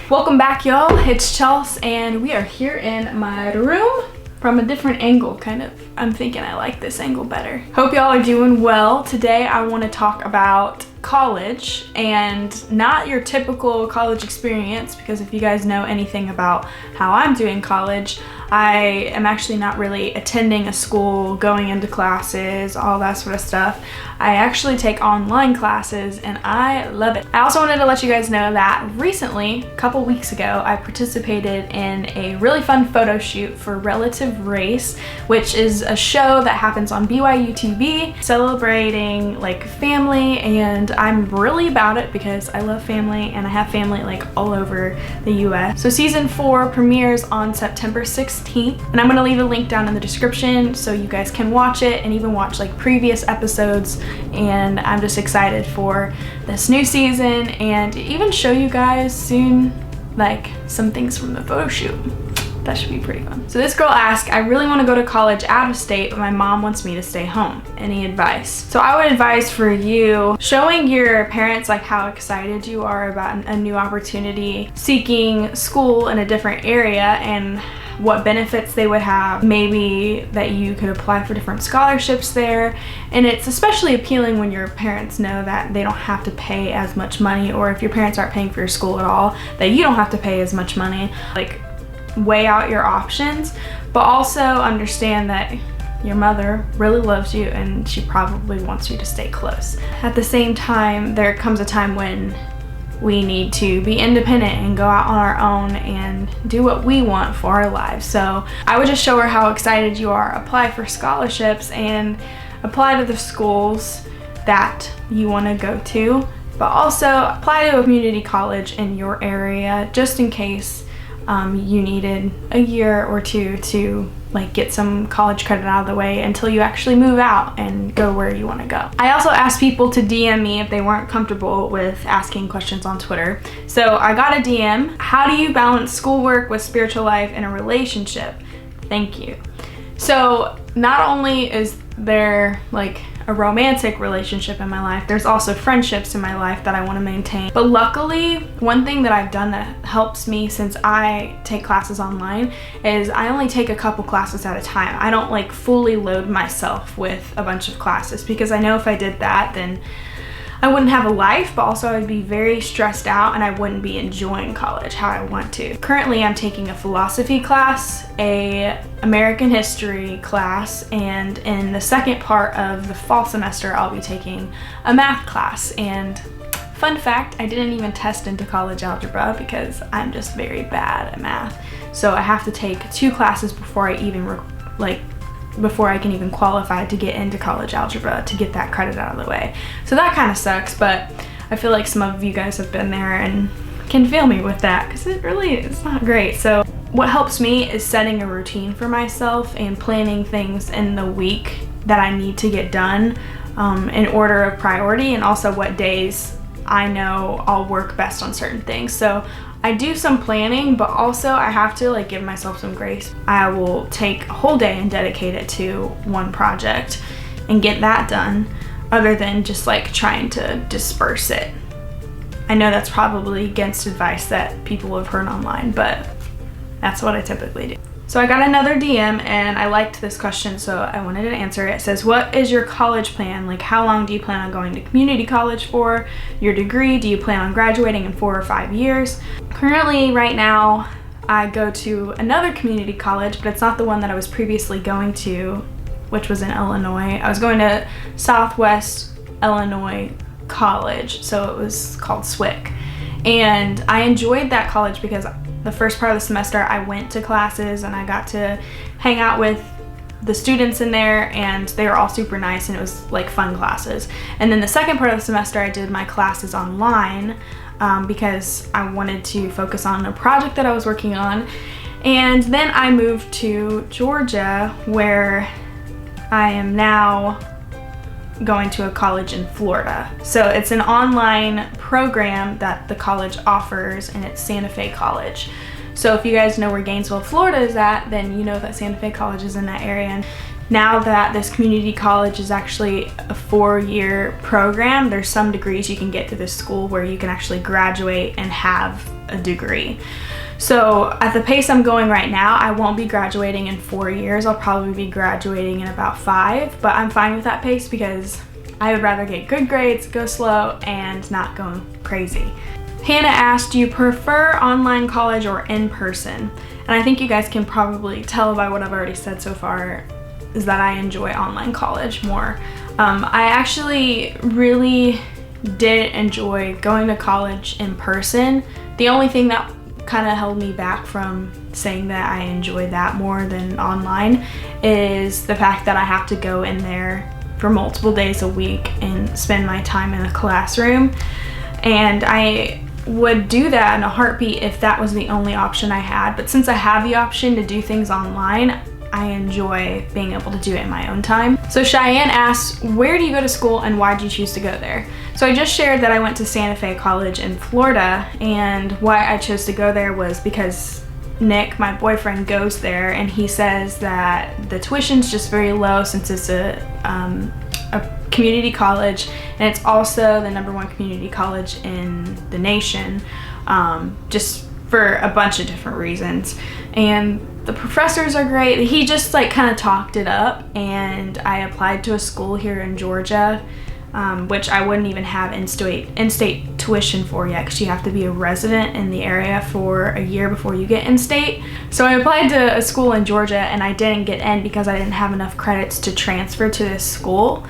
Welcome back, y'all. It's Chelsea and we are here in my room from a different angle, kind of. I'm thinking I like this angle better. Hope y'all are doing well. Today I want to talk about college and not your typical college experience, because if you guys know anything about how I'm doing college, I am actually not really attending a school, going into classes, all that sort of stuff. I actually take online classes and I love it. I also wanted to let you guys know that recently, a couple weeks ago, I participated in a really fun photo shoot for Relative Race, which is a show that happens on BYU TV celebrating like family, and I'm really about it because I love family and I have family like all over the US. So season 4 premieres on September 16th, and I'm gonna leave a link down in the description so you guys can watch it and even watch like previous episodes. And I'm just excited for this new season and even show you guys soon like some things from the photo shoot. That should be pretty fun. So this girl asked, I really want to go to college out of state, but my mom wants me to stay home. Any advice? So I would advise for you showing your parents like how excited you are about a new opportunity, seeking school in a different area, and what benefits they would have, maybe that you could apply for different scholarships there. And it's especially appealing when your parents know that they don't have to pay as much money, or if your parents aren't paying for your school at all, that you don't have to pay as much money. Like, weigh out your options, but also understand that your mother really loves you and she probably wants you to stay close. At the same time, there comes a time when we need to be independent and go out on our own and do what we want for our lives. So I would just show her how excited you are, apply for scholarships and apply to the schools that you want to go to, but also apply to a community college in your area just in case you needed a year or two to like get some college credit out of the way until you actually move out and go where you want to go. I also asked people to DM me if they weren't comfortable with asking questions on Twitter. So I got a DM, how do you balance schoolwork with spiritual life in a relationship? Thank you. So not only is there like a romantic relationship in my life, there's also friendships in my life that I want to maintain. But luckily, one thing that I've done that helps me since I take classes online is I only take a couple classes at a time. I don't like fully load myself with a bunch of classes, because I know if I did that, then I wouldn't have a life, but also I'd be very stressed out and I wouldn't be enjoying college how I want to. Currently, I'm taking a philosophy class, a American history class, and in the second part of the fall semester, I'll be taking a math class. And fun fact, I didn't even test into college algebra because I'm just very bad at math. So I have to take 2 classes before I even before I can even qualify to get into college algebra to get that credit out of the way. So that kind of sucks, but I feel like some of you guys have been there and can feel me with that, because it's not great. So what helps me is setting a routine for myself and planning things in the week that I need to get done in order of priority, and also what days I know I'll work best on certain things. So I do some planning, but also I have to like give myself some grace. I will take a whole day and dedicate it to one project and get that done, other than just like trying to disperse it. I know that's probably against advice that people have heard online, but that's what I typically do. So I got another DM and I liked this question, so I wanted to answer it. It says, what is your college plan? Like, how long do you plan on going to community college for? Your degree, do you plan on graduating in 4 or 5 years? Currently, right now, I go to another community college, but it's not the one that I was previously going to, which was in Illinois. I was going to Southwest Illinois College, so it was called SWIC. And I enjoyed that college because the first part of the semester I went to classes and I got to hang out with the students in there, and they were all super nice and it was like fun classes. And then the second part of the semester I did my classes online because I wanted to focus on a project that I was working on. And then I moved to Georgia, where I am now going to a college in Florida. So it's an online program that the college offers, and it's Santa Fe College. So if you guys know where Gainesville, Florida is at, then you know that Santa Fe College is in that area. And now that this community college is actually a 4-year program, there's some degrees you can get to this school where you can actually graduate and have a degree. So at the pace I'm going right now, I won't be graduating in 4 years. I'll probably be graduating in about 5, but I'm fine with that pace because I would rather get good grades, go slow, and not go crazy. Hannah asked, do you prefer online college or in person? And I think you guys can probably tell by what I've already said so far is that I enjoy online college more. I actually really did enjoy going to college in person. The only thing that kind of held me back from saying that I enjoyed that more than online is the fact that I have to go in there for multiple days a week and spend my time in a classroom. And I would do that in a heartbeat if that was the only option I had. But since I have the option to do things online, I enjoy being able to do it in my own time. So Cheyenne asks, where do you go to school and why did you choose to go there? So I just shared that I went to Santa Fe College in Florida, and why I chose to go there was because Nick, my boyfriend, goes there, and he says that the tuition's just very low since it's a community college, and it's also the #1 community college in the nation, just for a bunch of different reasons. And the professors are great. He just like kind of talked it up, and I applied to a school here in Georgia, which I wouldn't even have in-state tuition for yet, because you have to be a resident in the area for a year before you get in-state. So I applied to a school in Georgia, and I didn't get in because I didn't have enough credits to transfer to this school.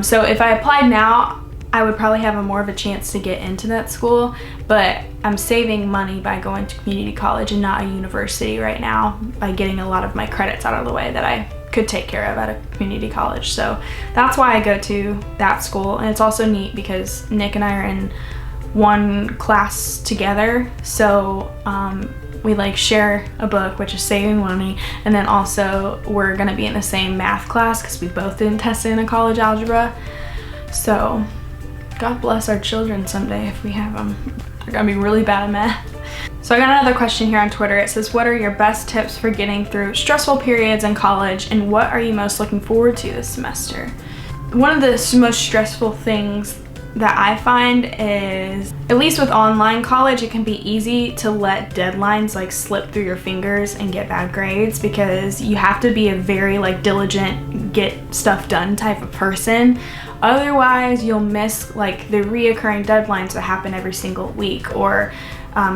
So if I applied now, I would probably have more of a chance to get into that school, but I'm saving money by going to community college and not a university right now by getting a lot of my credits out of the way that I could take care of at a community college. So that's why I go to that school. And it's also neat because Nick and I are in one class together, so we like share a book, which is saving money, and then also we're gonna be in the same math class because we both didn't test in a college algebra. So God bless our children someday if we have them. They're gonna be really bad at math. So I got another question here on Twitter. It says, what are your best tips for getting through stressful periods in college, and what are you most looking forward to this semester? One of the most stressful things that I find is, at least with online college, it can be easy to let deadlines like slip through your fingers and get bad grades, because you have to be a very like diligent, get stuff done type of person. Otherwise, you'll miss like the reoccurring deadlines that happen every single week, or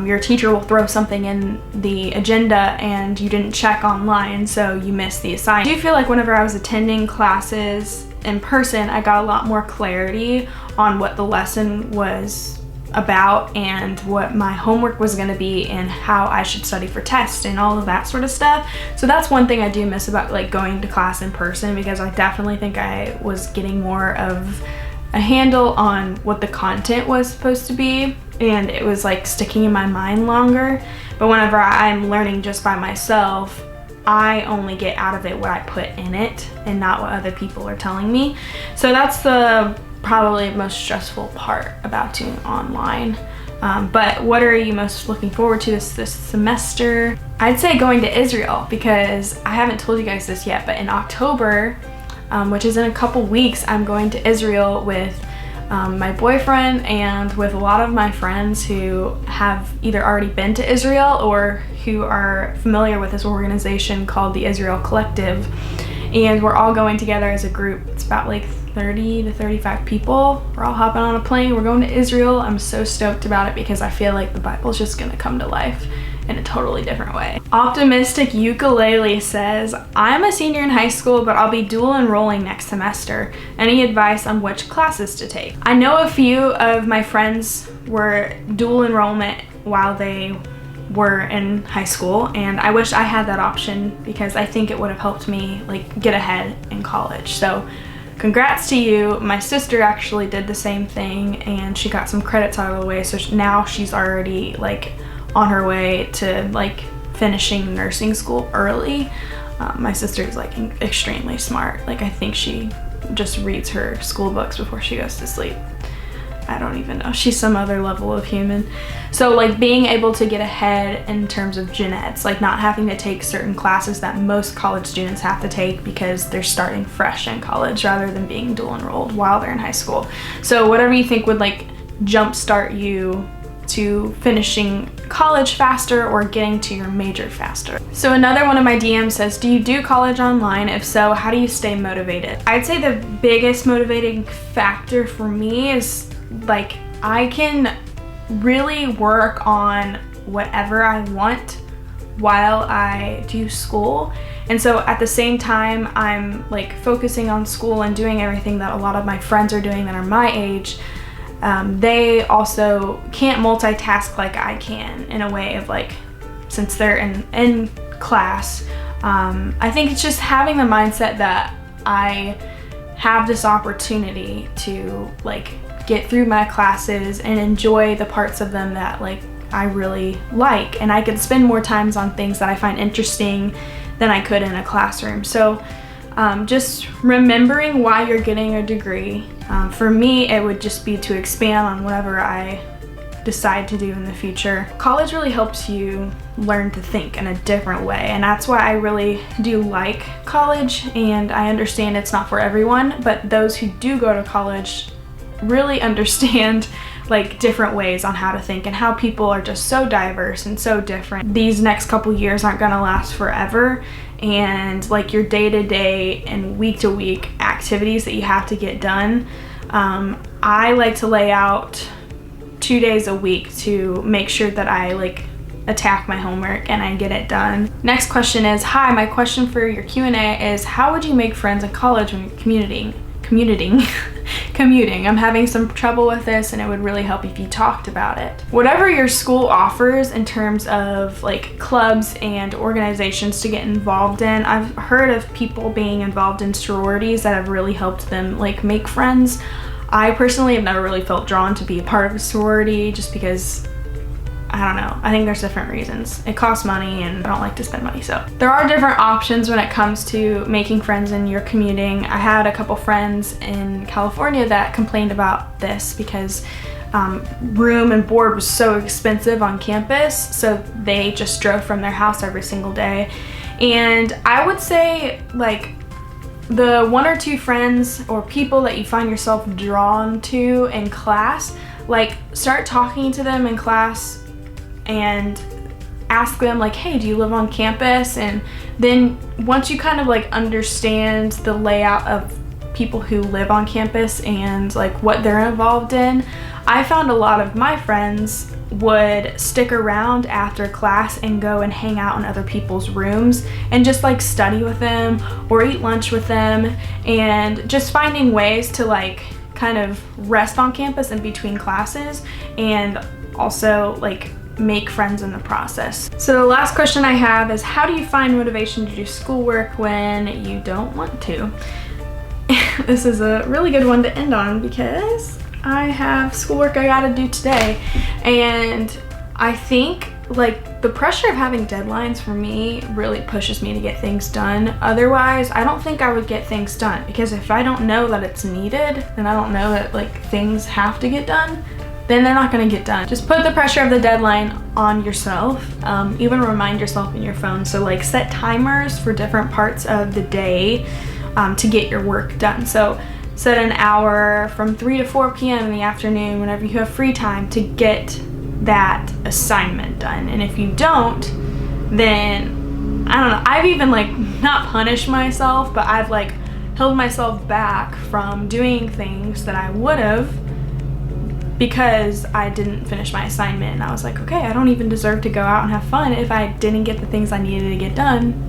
your teacher will throw something in the agenda and you didn't check online, so you missed the assignment. I do feel like whenever I was attending classes in person, I got a lot more clarity on what the lesson was about and what my homework was going to be and how I should study for tests and all of that sort of stuff. So that's one thing I do miss about like going to class in person, because I definitely think I was getting more of a handle on what the content was supposed to be, and it was like sticking in my mind longer. But whenever I'm learning just by myself, I only get out of it what I put in it and not what other people are telling me. So that's the probably most stressful part about doing online. But what are you most looking forward to this semester? I'd say going to Israel, because I haven't told you guys this yet, but in October, which is in a couple weeks, I'm going to Israel with my boyfriend and with a lot of my friends who have either already been to Israel or who are familiar with this organization called the Israel Collective. And we're all going together as a group. It's about like 30 to 35 people. We're all hopping on a plane. We're going to Israel. I'm so stoked about it because I feel like the Bible's just gonna come to life in a totally different way. Optimistic Ukulele says, I'm a senior in high school, but I'll be dual enrolling next semester. Any advice on which classes to take? I know a few of my friends were dual enrollment while they were in high school, and I wish I had that option because I think it would have helped me like get ahead in college. So congrats to you. My sister actually did the same thing and she got some credits out of the way, so now she's already like on her way to like finishing nursing school early. My sister is like extremely smart. Like I think she just reads her school books before she goes to sleep. I don't even know. She's some other level of human. So like being able to get ahead in terms of gen eds, like not having to take certain classes that most college students have to take because they're starting fresh in college rather than being dual enrolled while they're in high school. So whatever you think would like jumpstart you to finishing college faster or getting to your major faster. So another one of my DMs says, do you do college online? If so, how do you stay motivated? I'd say the biggest motivating factor for me is like I can really work on whatever I want while I do school. And so at the same time, I'm like focusing on school and doing everything that a lot of my friends are doing that are my age. They also can't multitask like I can in a way of like, since they're in class. I think it's just having the mindset that I have this opportunity to like get through my classes and enjoy the parts of them that like I really like, and I could spend more times on things that I find interesting than I could in a classroom. So just remembering why you're getting a degree. For me, it would just be to expand on whatever I decide to do in the future. College really helps you learn to think in a different way, and that's why I really do like college, and I understand it's not for everyone, but those who do go to college really understand like different ways on how to think and how people are just so diverse and so different. These next couple years aren't gonna last forever, and like your day-to-day and week-to-week activities that you have to get done, I like to lay out 2 days a week to make sure that I like attack my homework and I get it done. Next question is, hi, my question for your Q&A is, how would you make friends in college when you're commuting? I'm having some trouble with this, and it would really help if you talked about it. Whatever your school offers in terms of like clubs and organizations to get involved in, I've heard of people being involved in sororities that have really helped them like make friends. I personally have never really felt drawn to be a part of a sorority just because, I don't know, I think there's different reasons. It costs money and I don't like to spend money, so. There are different options when it comes to making friends in your commuting. I had a couple friends in California that complained about this because room and board was so expensive on campus, so they just drove from their house every single day. And I would say like the 1 or 2 friends or people that you find yourself drawn to in class, like start talking to them in class and ask them like, hey, do you live on campus? And then once you kind of like understand the layout of people who live on campus and like what they're involved in, I found a lot of my friends would stick around after class and go and hang out in other people's rooms and just like study with them or eat lunch with them, and just finding ways to like kind of rest on campus in between classes and also like make friends in the process. So the last question I have is, how do you find motivation to do schoolwork when you don't want to? This is a really good one to end on because I have schoolwork I gotta do today, and I think like the pressure of having deadlines for me really pushes me to get things done. Otherwise, I don't think I would get things done, because if I don't know that it's needed and I don't know that like things have to get done, then they're not gonna get done. Just put the pressure of the deadline on yourself. Even remind yourself in your phone. So like set timers for different parts of the day to get your work done. So set an hour from 3 to 4 p.m. in the afternoon, whenever you have free time, to get that assignment done. And if you don't, then I don't know, I've even like not punished myself, but I've like held myself back from doing things that I would have because I didn't finish my assignment, and I was like, okay, I don't even deserve to go out and have fun if I didn't get the things I needed to get done.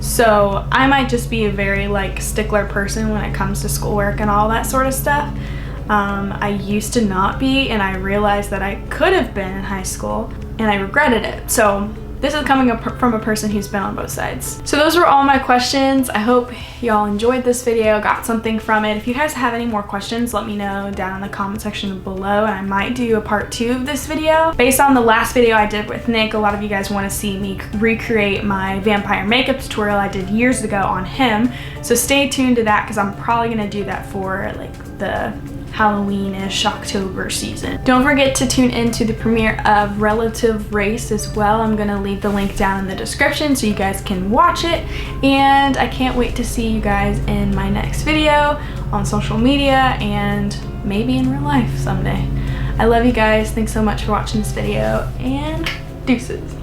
So I might just be a very like stickler person when it comes to schoolwork and all that sort of stuff. I used to not be, and I realized that I could have been in high school, and I regretted it. So this is coming up from a person who's been on both sides. So those were all my questions. I hope y'all enjoyed this video, got something from it. If you guys have any more questions, let me know down in the comment section below, and I might do a part 2 of this video. Based on the last video I did with Nick, a lot of you guys want to see me recreate my vampire makeup tutorial I did years ago on him. So stay tuned to that, because I'm probably going to do that for like the Halloween-ish October season. Don't forget to tune in to the premiere of Relative Race as well. I'm gonna leave the link down in the description so you guys can watch it. And I can't wait to see you guys in my next video on social media and maybe in real life someday. I love you guys. Thanks so much for watching this video, and deuces.